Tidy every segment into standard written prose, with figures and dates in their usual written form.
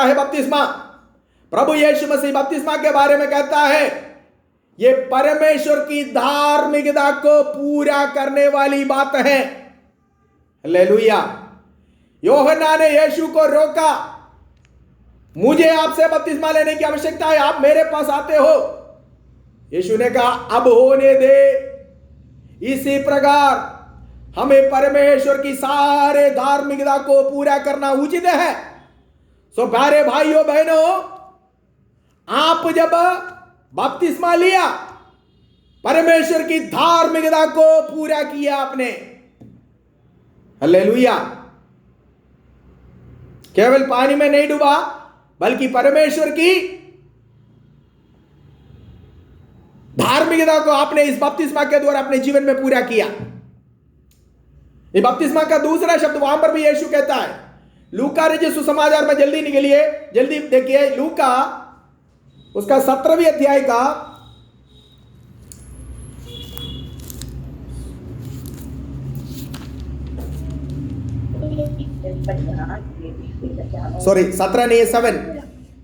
है बपतिस्मा। प्रभु यीशु मसीह बपतिस्मा के बारे में कहता है ये परमेश्वर की धार्मिकता को पूरा करने वाली बात है। हालेलुया। यूहन्ना ने यीशु को रोका, मुझे आपसे बपतिस्मा लेने की आवश्यकता है, आप मेरे पास आते हो। यीशु ने कहा अब होने दे। इसी प्रकार हमें परमेश्वर की सारे धार्मिकता को पूरा करना उचित है। सो प्यारे भाइयों बहनों, आप जब बपतिस्मा लिया, परमेश्वर की धार्मिकता को पूरा किया आपने। हालेलुया। केवल पानी में नहीं डूबा, बल्कि परमेश्वर की धार्मिकता को आपने इस बपतिस्मा के द्वारा अपने जीवन में पूरा किया। ये बपतिस्मा का दूसरा शब्द वहां पर भी यीशु कहता है। लूका रचित सुसमाचार में जल्दी निकलिए, जल्दी देखिए, लूका उसका 17वें अध्याय का 17 नहीं 7,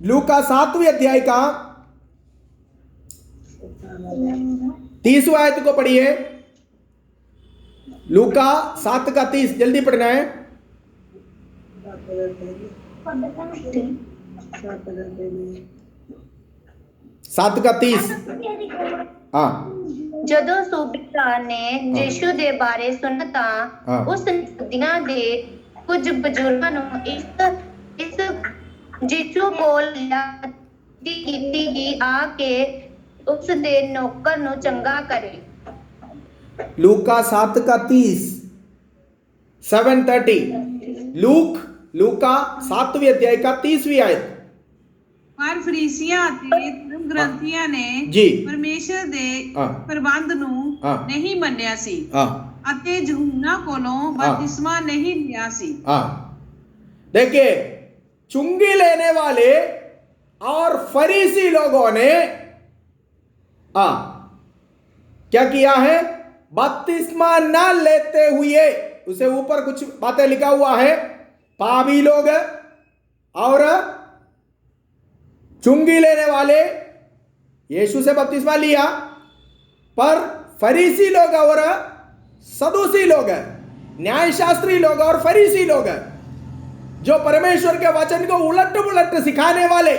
लूका 7वें अध्याय का 30वां आयत को पढ़िए। लूका 7 का 30, जल्दी पढ़ना है। 7 का 30। हाँ। ਜਦੋਂ ਸੂਬੇਦਾਰ ਨੇ ਯੀਸ਼ੂ ਦੇ ਬਾਰੇ ਸੁਣਾ ਤਾਂ ਉਸ ਦਿਨਾਂ ਦੇ ਕੁਝ ਬਜ਼ੁਰਗਾਂ ਨੂੰ ਇਸ ਯੀਸ਼ੂ ਕੋਲ ਕੀਤੀ ਕਿ ਆ ਕੇ ਉਸ ਦੇ ਨੌਕਰ ਨੂੰ ਚੰਗਾ ਕਰੇ। लूका 7 का 30, 7:30। लूका 7वें अध्याय का 30वीं आयत। ਪਰ ਫਰੀਸੀਆਂ ਅਤੇ ਧਰਮ ਗ੍ਰੰਥੀਆਂ ਨੇ ਪਰਮੇਸ਼ਰ ਦੇ ਪ੍ਰਬੰਧ ਨੂੰ ਨਹੀਂ ਮੰਨਿਆ ਸੀ ਅਤੇ यूहन्ना ਕੋਲੋਂ बपतिस्मा नहीं लिया सी। देखिए, चुंगी लेने वाले और फरीसी लोगों ने क्या किया है? बपतिस्मा न लेते हुए, उसे ऊपर कुछ बातें लिखा हुआ है, पापी लोग और चुंगी लेने वाले यीशु से बपतिस्मा लिया, पर फरीसी लोग और सदूसी लोग, न्यायशास्त्री लोग और फरीसी लोग, जो परमेश्वर के वचन को उलट पुलट सिखाने वाले,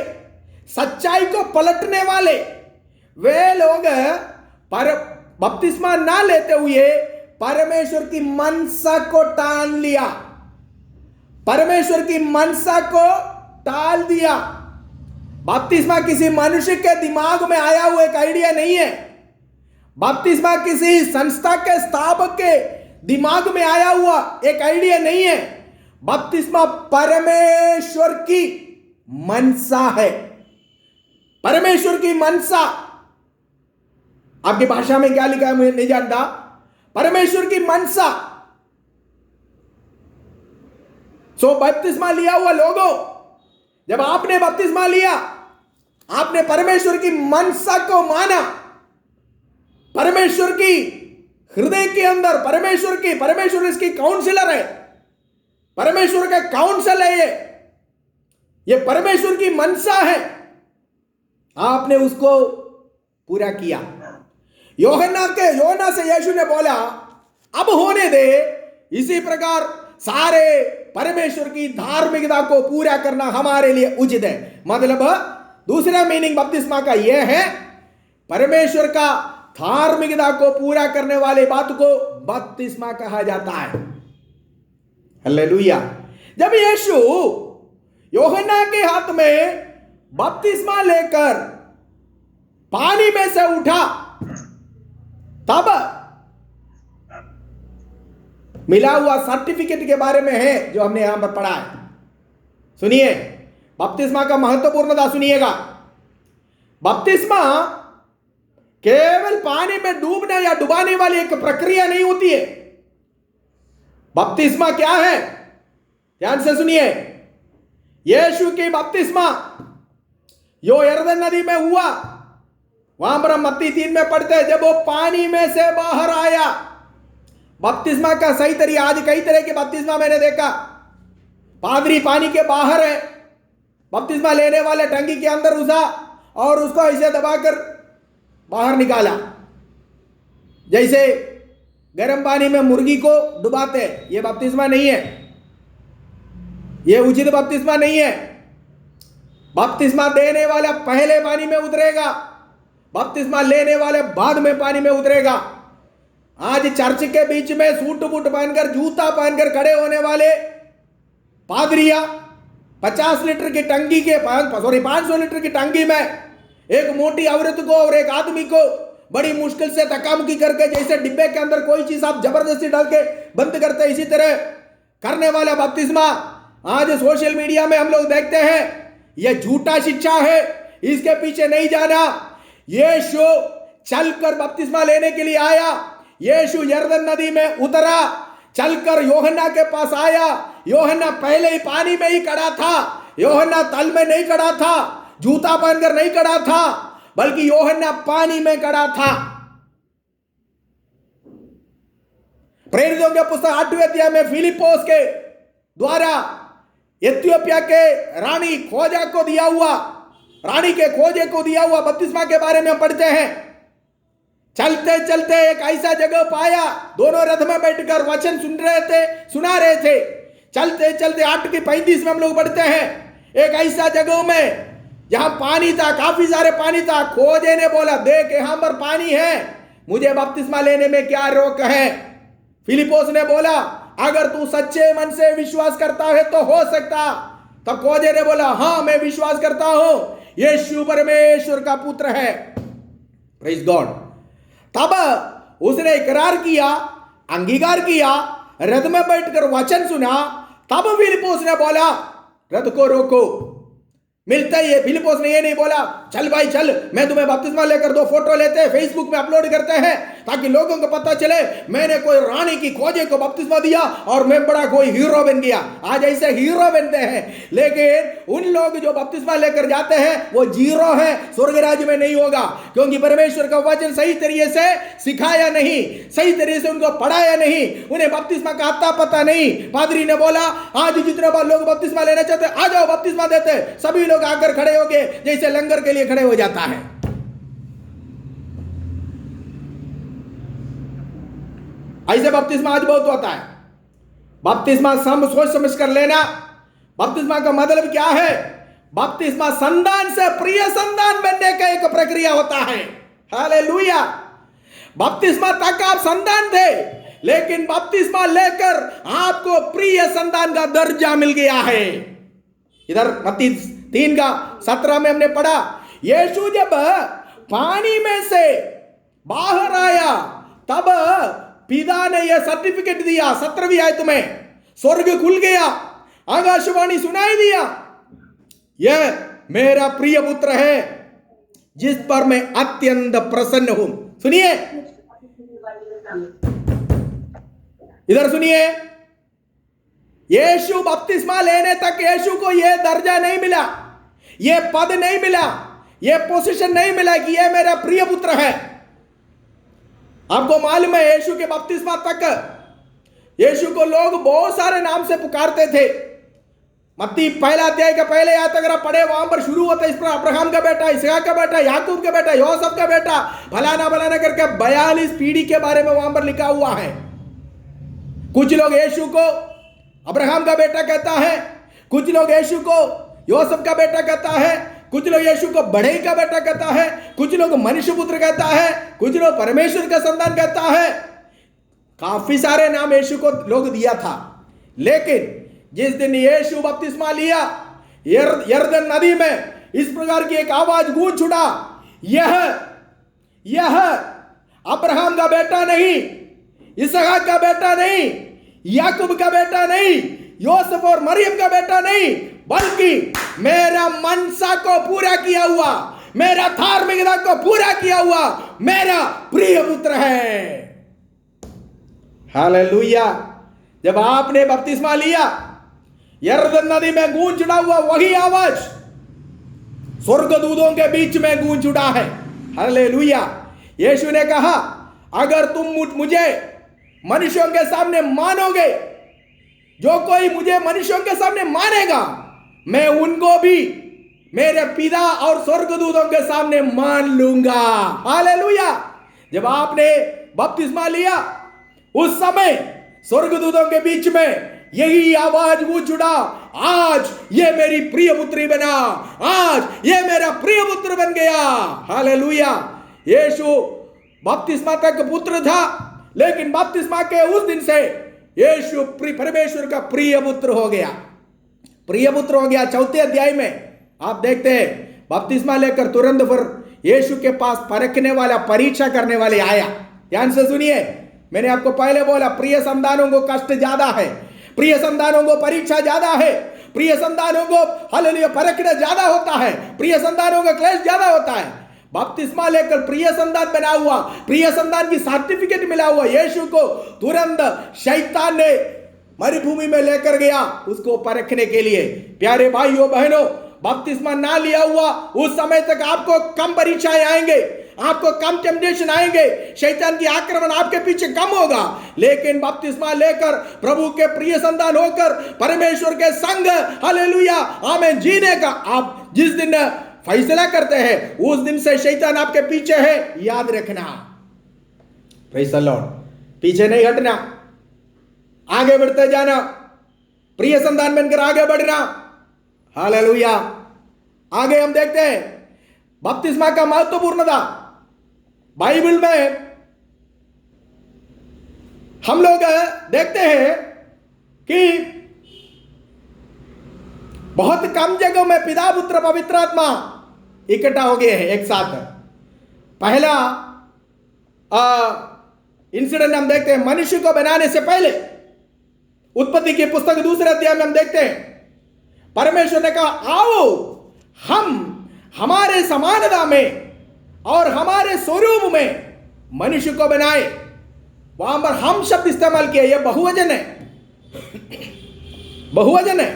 सच्चाई को पलटने वाले, वे लोग पर बपतिस्मा ना लेते हुए परमेश्वर की मनसा को टाल लिया, परमेश्वर की मनसा को टाल दिया। बपतिस्मा किसी मनुष्य के दिमाग में आया हुआ एक आइडिया नहीं है। बपतिस्मा किसी संस्था के स्थापक के दिमाग में आया हुआ एक आइडिया नहीं है। बपतिस्मा परमेश्वर की मनसा है। परमेश्वर की मनसा, आपकी भाषा में क्या लिखा है मुझे नहीं जानता। परमेश्वर की मनसा। सो बपतिस्मा लिया हुआ लोगों, जब आपने बपतिस्मा लिया, आपने परमेश्वर की मनसा को माना। परमेश्वर की हृदय के अंदर परमेश्वर इसकी काउंसलर है, परमेश्वर का काउंसिल है ये परमेश्वर की मनसा है। आपने उसको पूरा किया। यूहन्ना से यीशु ने बोला अब होने दे। इसी प्रकार सारे परमेश्वर की धार्मिकता को पूरा करना हमारे लिए उचित है। मतलब दूसरा मीनिंग बपतिस्मा का यह है, परमेश्वर का धार्मिकता को पूरा करने वाले बात को बपतिस्मा कहा जाता है। हालेलुया। जब यीशु यूहन्ना के हाथ में बपतिस्मा लेकर पानी में से उठा, तब मिला हुआ सर्टिफिकेट के बारे में है जो हमने यहां पर पढ़ा है। सुनिए, बपतिस्मा का महत्वपूर्णता सुनिएगा। बपतिस्मा केवल पानी में डूबने या डुबाने वाली एक प्रक्रिया नहीं होती है। बपतिस्मा क्या है? ध्यान से सुनिए। यीशु की बपतिस्मा जो यरदन नदी में हुआ, वहां पर हम मत्ती 3 में पढ़ते हैं, जब वो पानी में से बाहर आया। बपतिस्मा का सही तरीका, आज कई तरह के बपतिस्मा मैंने देखा, पादरी पानी के बाहर है, बपतिस्मा लेने वाले टंकी के अंदर घुसा और उसको ऐसे दबाकर बाहर निकाला, जैसे गर्म पानी में मुर्गी को डुबाते हैं। ये बपतिस्मा नहीं है, ये उचित बपतिस्मा नहीं है। बपतिस्मा देने वाला पहले पानी में उतरेगा, बपतिस्मा लेने वाले बाद में पानी में उतरेगा। आज चर्च के बीच में सूट बूट पहनकर, जूता पहनकर खड़े होने वाले पादरिया 50 लीटर की टंकी के 500 लीटर की टंकी में एक मोटी औरत को और एक आदमी को बड़ी मुश्किल से धक्का-मुक्की करके, जैसे डिब्बे के अंदर कोई चीज आप जबरदस्ती डाल के बंद करते, इसी तरह करने वाला बपतिस्मा आज सोशल मीडिया में हम लोग देखते हैं। यह झूठा शिक्षा है, इसके पीछे नहीं जाना। यीशु चलकर बपतिस्मा लेने के लिए आया। यीशु यरदन नदी में उतरा, चलकर यूहन्ना के पास आया। यूहन्ना पहले ही पानी में ही खड़ा था, यूहन्ना तल में नहीं खड़ा था, जूता पहनकर नहीं खड़ा था, बल्कि यूहन्ना पानी में खड़ा था। प्रेरितों के पुस्तक 8वें अध्याय में फिलिप्पोस के द्वारा इथियोपिया के रानी खोजा को दिया हुआ, रानी के खोजे को दिया हुआ बपतिस्मा के बारे में पढ़ते हैं। चलते चलते एक ऐसा जगह पाया, दोनों रथ में बैठकर वचन सुना रहे थे। चलते चलते 8:35 में हम लोग पढ़ते हैं, एक ऐसा जगह में जहां पानी था, काफी सारे पानी था। खोजे ने बोला, देख यहां पर पानी है, मुझे बपतिस्मा लेने में क्या रोक है। फिलिप्पोस ने बोला, अगर तू सच्चे मन से विश्वास करता है तो हो सकता। तब खोजे ने बोला, हां मैं विश्वास करता हूं, यीशु परमेश्वर का पुत्र है। Praise God. तब उसने इकरार किया, अंगीकार किया, रथ में बैठकर वचन सुना। तब फिलिप्पोस ने बोला, रथ को रोको। मिलता ही है, फिलिप्पोस ने ये नहीं बोला, चल भाई चल, मैं तुम्हें बपतिस्मा लेकर 2 फोटो लेते हैं, फेसबुक में अपलोड करते हैं ताकि लोगों को पता चले मैंने कोई रानी की खोजे को बपतिस्मा दिया और मैं बड़ा कोई हीरो बन गया। आज ऐसे हीरो बनते हैं, लेकिन उन लोग जो बपतिस्मा लेकर जाते हैं वो जीरो है, स्वर्ग राज्य में नहीं होगा, क्योंकि परमेश्वर का वचन सही तरीके से सिखाया नहीं, सही तरीके से उनको पढ़ाया नहीं, उन्हें बपतिस्मा का आता पता नहीं। पादरी ने बोला, आज जितने बार लोग बपतिस्मा लेना चाहते आ जाओ बपतिस्मा देते। सभी लोग आकर खड़े हो गए, जैसे लंगर के लिए खड़े हो जाता है। ऐसे बपतिस्मा आज बहुत होता है। बपतिस्मा सोच समझ कर लेना। बपतिस्मा का मतलब क्या है? बपतिस्मा संतान से प्रिय संतान बनने का एक प्रक्रिया होता है। हालेलुया। बपतिस्मा तक आप संतान थे, लेकिन बपतिस्मा लेकर आपको प्रिय संतान का दर्जा मिल गया है। इधर मत्ती 3:17 में हमने पढ़ा, यीशु जब पानी में से बाहर आया तब पिता ने यह सर्टिफिकेट दिया। 17वीं आयत में स्वर्ग खुल गया, आकाशवाणी सुनाई दिया, यह मेरा प्रिय पुत्र है जिस पर मैं अत्यंत प्रसन्न हूं। सुनिए, इधर सुनिए, यीशु बपतिस्मा लेने तक यीशु को यह दर्जा नहीं मिला, यह पद नहीं मिला, यह पोजीशन नहीं मिला कि यह मेरा प्रिय पुत्र है। आपको मालूम है, यीशु के बपतिस्मा तक यीशु को लोग बहुत सारे नाम से पुकारते थे। मत्ती 1 अध्याय का पहले आयत अगर आप पढ़े, वहां पर शुरू होता है इस पर, अब्राहम का बेटा, इसहाक का बेटा, याकूब का बेटा, योसेफ का बेटा, फलाना फलाना करके 42 पीढ़ी के बारे में वहां पर लिखा हुआ है। कुछ लोग यीशु को अब्राहम का बेटा कहता है, कुछ लोग यीशु को योसेफ का बेटा कहता है, कुछ लोग यीशु को बढ़ई का बेटा कहता है, कुछ लोग मनुष्य पुत्र कहता है, कुछ लोग परमेश्वर का संतान कहता है। काफी सारे नाम यीशु को लोग दिया था। लेकिन जिस दिन यीशु बपतिस्मा लिया, यरदन नदी में इस प्रकार की एक आवाज गूंज उठा, यह अब्राहम का बेटा नहीं, इसहाक का बेटा नहीं, याकूब का बेटा नहीं, योसेफ और मरियम का बेटा नहीं, बल्कि मेरा मनसा को पूरा किया हुआ, मेरा धार्मिकता को पूरा किया हुआ मेरा प्रिय पुत्र है। हालेलुया। जब आपने बपतिस्मा लिया, यरदन नदी में गूंज उठा हुआ वही आवाज स्वर्गदूतों के बीच में गूंज उठा है। हालेलुया। यीशु ने कहा, अगर तुम मुझे मनुष्यों के सामने मानोगे, जो कोई मुझे मनुष्यों के सामने मानेगा मैं उनको भी मेरे पिता और स्वर्गदूतों के सामने मान लूंगा। हालेलुया। जब आपने बपतिस्मा लिया उस समय स्वर्गदूतों के बीच में यही आवाज गूंज उठा, आज ये मेरी प्रिय पुत्री बना, आज ये मेरा प्रिय पुत्र बन गया। हालेलुया। यीशु बपतिस्मा तक पुत्र था, लेकिन बपतिस्मा के उस दिन से यीशु परमेश्वर का प्रिय पुत्र हो गया, प्रिय पुत्र हो गया। 4 अध्याय में आप देखते हैं बपतिस्मा लेकर तुरंत फिर यीशु के पास परखने वाला, परीक्षा करने वाले आया। ध्यान से सुनिए, मैंने आपको पहले बोला प्रिय संतानों को कष्ट ज्यादा है, प्रिय संतानों को परीक्षा ज्यादा है, प्रिय संतानों को हालेलुया परखना ज्यादा होता है, प्रिय संतानों का क्लेश ज्यादा होता है। बपतिस्मा लेकर प्रिय संतान बना हुआ, प्रिय संतान की सर्टिफिकेट मिला हुआ यीशु को तुरंत शैतान ने मरुभूमि में लेकर गया उसको परखने के लिए। प्यारे भाइयों बहनों, बपतिस्मा ना लिया हुआ उस समय तक आपको कम परीक्षाएं आएंगे, आपको कम टेम्पटेशन आएंगे, शैतान की आक्रमण आपके पीछे कम होगा। लेकिन बपतिस्मा लेकर प्रभु के प्रिय संतान होकर परमेश्वर के संग हालेलुया आमीन जीने का आप जिस दिन फैसला करते हैं उस दिन से शैतान आपके पीछे है, याद रखना। Praise the Lord. पीछे नहीं हटना, आगे बढ़ते जाना, प्रिय संतान बनकर आगे बढ़ना। हालेलुया। आगे हम देखते हैं बपतिस्मा का महत्वपूर्णता। बाइबल में हम लोग देखते हैं कि बहुत कम जगहों में पिता पुत्र पवित्र आत्मा इकट्ठा हो गए हैं एक साथ। पहला इंसिडेंट हम देखते हैं मनुष्य को बनाने से पहले, उत्पत्ति की पुस्तक 2 अध्याय में हम देखते हैं परमेश्वर ने कहा आओ हम हमारे समानता में और हमारे स्वरूप में मनुष्य को बनाए। वहां पर हम शब्द इस्तेमाल किया, यह बहुवचन है, बहुवचन है।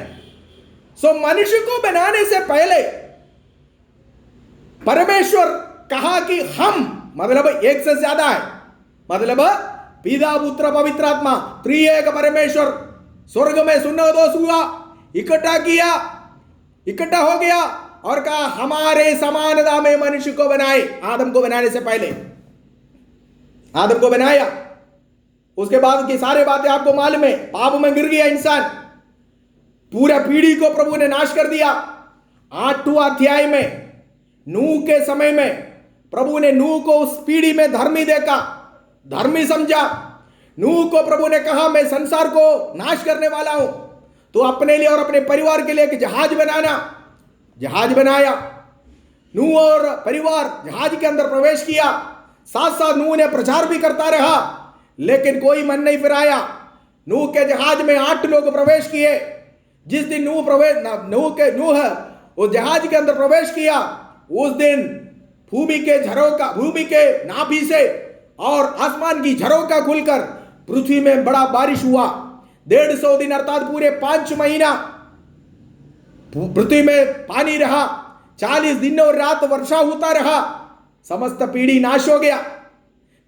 सो मनुष्य को बनाने से पहले परमेश्वर कहा कि हम, मतलब एक से ज्यादा है, मतलब पिता पुत्र पवित्र आत्मा त्रिएक परमेश्वर स्वर्ग में सुन्न दोष हुआ, इकट्ठा किया, इकट्ठा हो गया और कहा हमारे समानता में मनुष्य को बनाए। आदम को बनाने से पहले आदम को बनाया, उसके बाद की सारी बातें आपको मालूम है। पाप में गिर गया इंसान, पूरा पीढ़ी को प्रभु ने नाश कर दिया। 8वां अध्याय में नूह के समय में प्रभु ने नूह को उस पीढ़ी में धर्मी देखा, धर्मी समझा। नूह को प्रभु ने कहा मैं संसार को नाश करने वाला हूं, तो अपने लिए और अपने परिवार के लिए एक जहाज बनाना। जहाज बनाया, नूह और परिवार जहाज के अंदर प्रवेश किया। साथ साथ नूह ने प्रचार भी करता रहा, लेकिन कोई मन नहीं फिराया। नूह के जहाज में 8 लोग प्रवेश किए। जिस दिन नूह उस जहाज के अंदर प्रवेश किया, उस दिन भूमि के नाभि से और आसमान की झरोका खुलकर पृथ्वी में बड़ा बारिश हुआ। 150 दिन अर्थात पूरे 5 महीना पृथ्वी में पानी रहा। 40 दिन और रात वर्षा होता रहा। समस्त पीढ़ी नाश हो गया।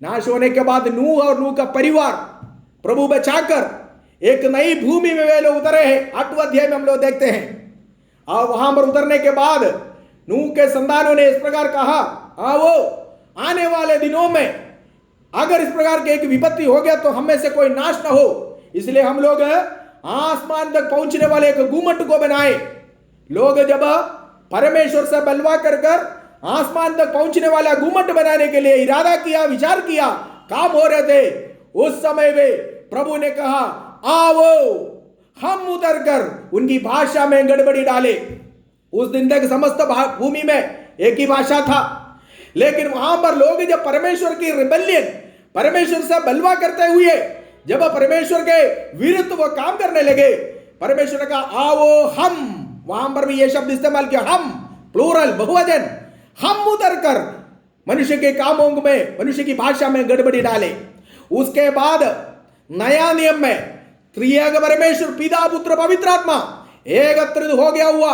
नाश होने के बाद नूह और नूह का परिवार प्रभु बचाकर एक नई भूमि में वे लोग उतरे हैं। 8वां अध्याय में हम लोग देखते हैं। और वहां पर उतरने के बाद नूह के संतानों ने इस प्रकार कहा, वो आने वाले दिनों में अगर इस प्रकार की एक विपत्ति हो गया तो हम में से कोई नाश ना हो, इसलिए हम लोग आसमान तक पहुंचने वाले एक गुम्मट को बनाए। लोग जब परमेश्वर से बलवा कर आसमान तक पहुंचने वाला गुम्मट बनाने के लिए इरादा किया, विचार किया, काम हो रहे थे, उस समय में प्रभु ने कहा आओ हम उतर कर उनकी भाषा में गड़बड़ी डाले। उस दिन तक समस्त भूमि में एक ही भाषा था, लेकिन वहां पर लोग जब परमेश्वर की रिबेलियन, परमेश्वर से बलवा करते हुए जब परमेश्वर के विरुद्ध वो काम करने लगे, परमेश्वर ने कहा आओ हम, वहां पर भी ये शब्द इस्तेमाल किया, हम प्लूरल बहुवचन, हम उतर कर मनुष्य के कामों में, मनुष्य की भाषा में गड़बड़ी डाले। उसके बाद नया नियम में त्रिएक परमेश्वर पिता पुत्र पवित्र आत्मा एकत्रित हो गया हुआ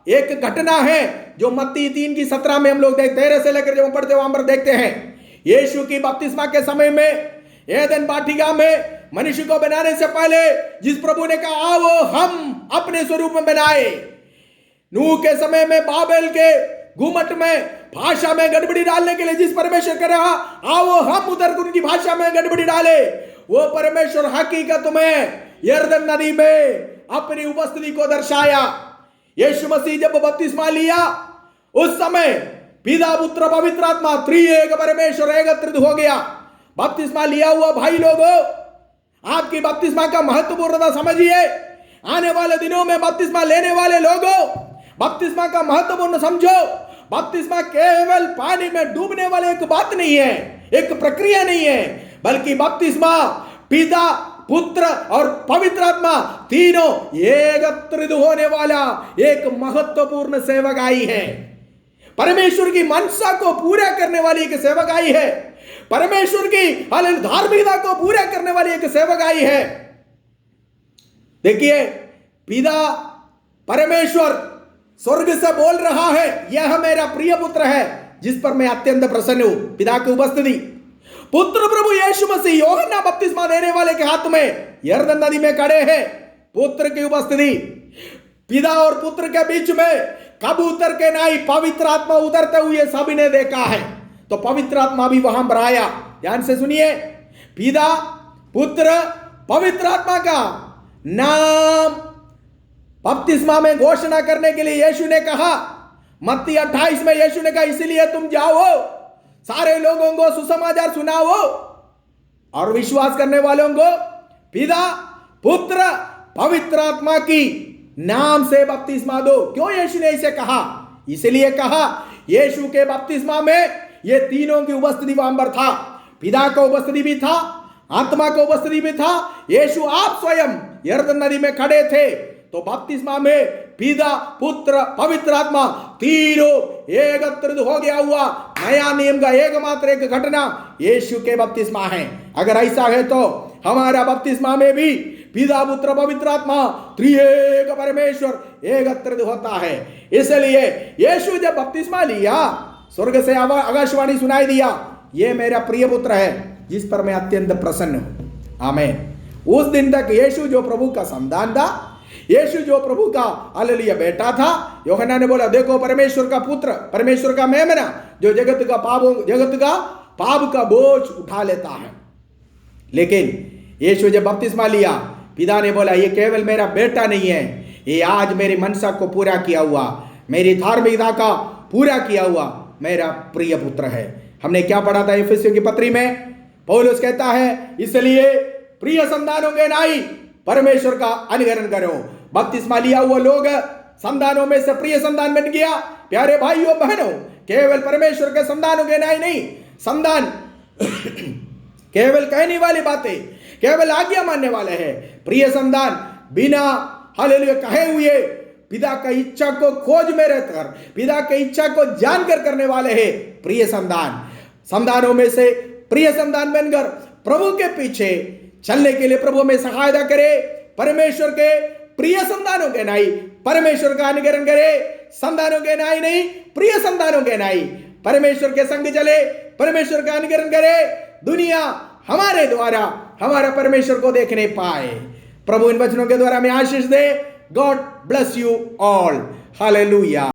एक घटना है जो मत्ती 3:17 में हम लोग 13 से लेकर जब हम पढ़ते वहां पर देखते हैं। यीशु की बपतिस्मा के समय में एदन वाटिका में मनुष्य को बनाने से पहले जिस प्रभु ने कहा आओ हम अपने स्वरूप में बनाए, नूह के समय में बाबेल के घुमट में भाषा में गड़बड़ी डालने के लिए जिस परमेश्वर कह रहा आओ हम उधर उनकी भाषा में गड़बड़ी डाले, वो परमेश्वर हकीकत में यरदन नदी में अपनी उपस्थिति को दर्शाया। यीशु मसीह जब बपतिस्मा लिया उस समय पिता पुत्र पवित्र आत्मा त्रिएक परमेश्वर एकत्रित हो गया। बपतिस्मा लिया हुआ भाई लोगों, आपकी बपतिस्मा का महत्वपूर्णता समझिए। आने वाले दिनों में बपतिस्मा लेने वाले लोगों, बपतिस्मा का महत्वपूर्ण समझो। बपतिस्मा केवल पानी में डूबने वाली एक बात नहीं है, एक प्रक्रिया नहीं है, बल्कि बपतिस्मा पिता पुत्र और पवित्र आत्मा तीनों एकत्रित होने वाला एक महत्वपूर्ण सेवकाई है। परमेश्वर की मनसा को पूरा करने वाली एक सेवकाई है। परमेश्वर की धार्मिकता को पूरा करने वाली एक सेवकाई है। देखिए, पिता परमेश्वर स्वर्ग से बोल रहा है, यह मेरा प्रिय पुत्र है जिस पर मैं अत्यंत प्रसन्न हूं। पिता की उपस्थिति, पुत्र प्रभु यीशु मसीह यूहन्ना बपतिस्मा देने वाले के हाथ में यरदन नदी में खड़े हैं। पुत्र की उपस्थिति, पिता और पुत्र के बीच में कबूतर के नाई पवित्र आत्मा उतरते हुए सभी ने देखा है। तो पवित्र आत्मा भी वहां पर आया। ध्यान से सुनिए, पिता पुत्र पवित्र आत्मा का नाम बपतिस्मा में घोषणा करने के लिए यीशु ने कहा। मत्ती 28 में यीशु ने कहा, इसलिए तुम जाओ, सारे लोगों को सुसमाचार सुनाओ और विश्वास करने वालों को पिता पुत्र पवित्र आत्मा की नाम से बपतिस्मा दो। क्यों यीशु ने इसे कहा? इसलिए कहा, यीशु के बपतिस्मा में ये तीनों की उपस्थिति वहां पर था। पिता का उपस्थिति भी था, आत्मा का उपस्थिति भी था। यीशु आप स्वयं यरदन नदी में खड़े थे। तो बपतिस्मा में पिता पुत्र पवित्र आत्मा तीनों एकत्रित हो गया हुआ नया नियम का एकमात्र एक घटना यीशु के बपतिस्मा है। अगर ऐसा है तो हमारा बपतिस्मा में भी पिता पुत्र पवित्र आत्मा त्रिएक परमेश्वर एकत्रित होता है। इसलिए यीशु जब बपतिस्मा लिया, स्वर्ग से आकाशवाणी सुनाई दिया, ये मेरा प्रिय पुत्र है जिस पर मैं अत्यंत प्रसन्न हूं। आमीन। उस दिन तक यीशु जो प्रभु का संतान था, यीशु जो प्रभु का हालेलुया बेटा था, यूहन्ना ने बोला, देखो परमेश्वर का पुत्र, परमेश्वर का मेमना जो जगत का पाप का बोझ उठा लेता है। लेकिन यीशु जब बपतिस्मा लिया, पिता ने बोला, ये केवल मेरा बेटा नहीं है, ये आज मेरी मनसा को पूरा किया हुआ, मेरी धार्मिकता का पूरा किया हुआ मेरा प्रिय पुत्र है। हमने क्या पढ़ा था इफिसियों की पत्री में? पौलुस कहता है, इसलिए प्रिय संतानों के नाई परमेश्वर का अनुकरण करो। बपतिस्मा लिया हुआ लोग संतानों में से प्रिय संतान बन गया। प्यारे भाइयों बहनों, केवल परमेश्वर के संतानों के नाई नहीं, संतान केवल कहने वाली बातें, केवल आज्ञा मानने वाले हैं। प्रिय संतान बिना हालेलुया कहे हुए पिता की इच्छा को खोज में रहकर, पिता की इच्छा को जानकर करने वाले हैं प्रिय संतान। संतानों में से प्रिय संतान बनकर प्रभु के पीछे चलने के लिए प्रभु में सहायता करे। परमेश्वर के प्रिय संतानों के नाई परमेश्वर का अनुकरण करे। संतानों के नाई नहीं, प्रिय संतानों के नाई परमेश्वर के संग चले, परमेश्वर का अनुकरण करे। दुनिया हमारे द्वारा हमारा परमेश्वर को देखने पाए। प्रभु इन वचनों के द्वारा हमें आशीष दे। God bless you all. Hallelujah.